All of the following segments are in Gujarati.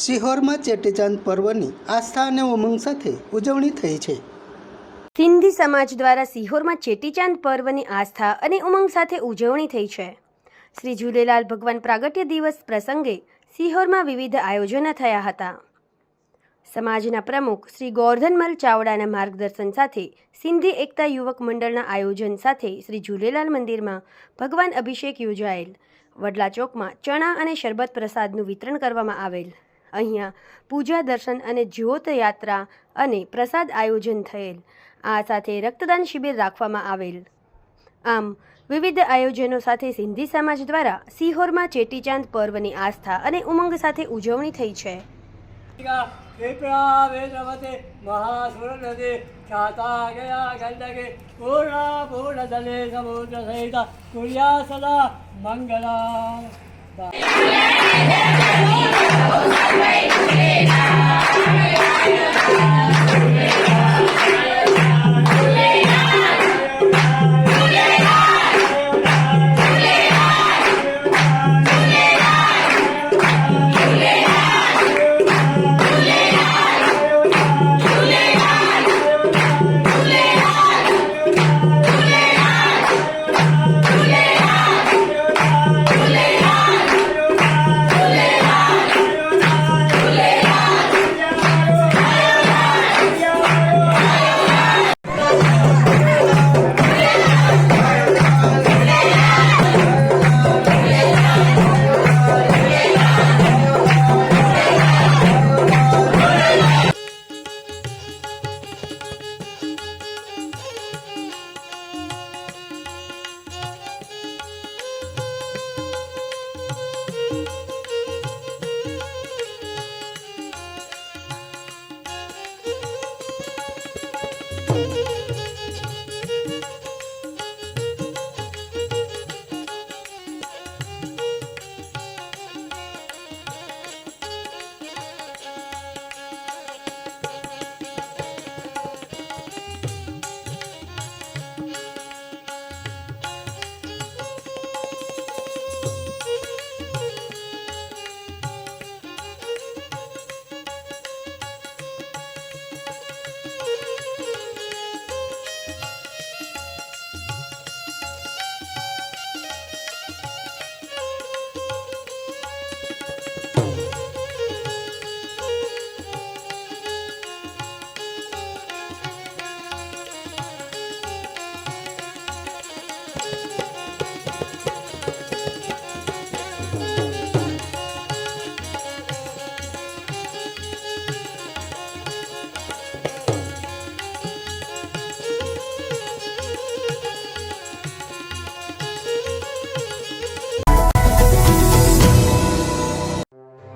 સિહોરમાં ચેટીચાંદ પર્વની આસ્થા અને ઉમંગ સાથે ઉજવણી થઈ છે। સિંધી સમાજ દ્વારા સિહોરમાં ચેટીચાંદ પર્વની આસ્થા અને ઉમંગ સાથે ઉજવણી થઈ છે। શ્રી ઝૂલેલાલ ભગવાન પ્રાગટ્ય દિવસ પ્રસંગે સિહોરમાં વિવિધ આયોજનો થયા હતા। સમાજના પ્રમુખ શ્રી ગોરધનમલ ચાવડાના માર્ગદર્શન સાથે સિંધી એકતા યુવક મંડળના આયોજન સાથે શ્રી ઝૂલેલાલ મંદિરમાં ભગવાન અભિષેક યોજાયેલ। વડલા ચોકમાં ચણા અને શરબત પ્રસાદનું વિતરણ કરવામાં આવેલ। અહીંયા પૂજા દર્શન અને જ્યોત યાત્રા અને પ્રસાદ આયોજન થયેલ। આ સાથે રક્તદાન શિબિર રાખવામાં આવેલ। આમ વિવિધ આયોજનો સાથે સિંધી સમાજ દ્વારા સિહોરમાં ચેટીચાંદ પર્વની આસ્થા અને ઉમંગ સાથે ઉજવણી થઈ છે।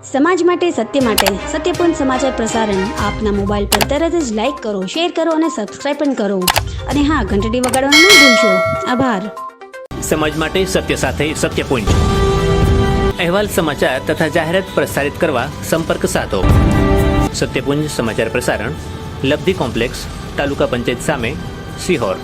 સમાજ માટે સત્ય માટે સત્યપૂર્ણ સમાચાર પ્રસારણ આપના મોબાઈલ પર તરત જ લાઈક કરો, શેર કરો અને સબસ્ક્રાઇબ પણ કરો। અને હા, ઘંટડી વગાડવાનું ન ભૂલશો। આભાર। સમાજ માટે સત્ય સાથે સત્યપૂર્ણ અહેવાલ, સમાચાર તથા જાહેરાત પ્રસારિત કરવા સંપર્ક સાધો। સત્યપુંજ સમાચાર પ્રસારણ, લબ્ધિ કોમ્પ્લેક્સ, તાલુકા પંચાયત સામે, સિહોર।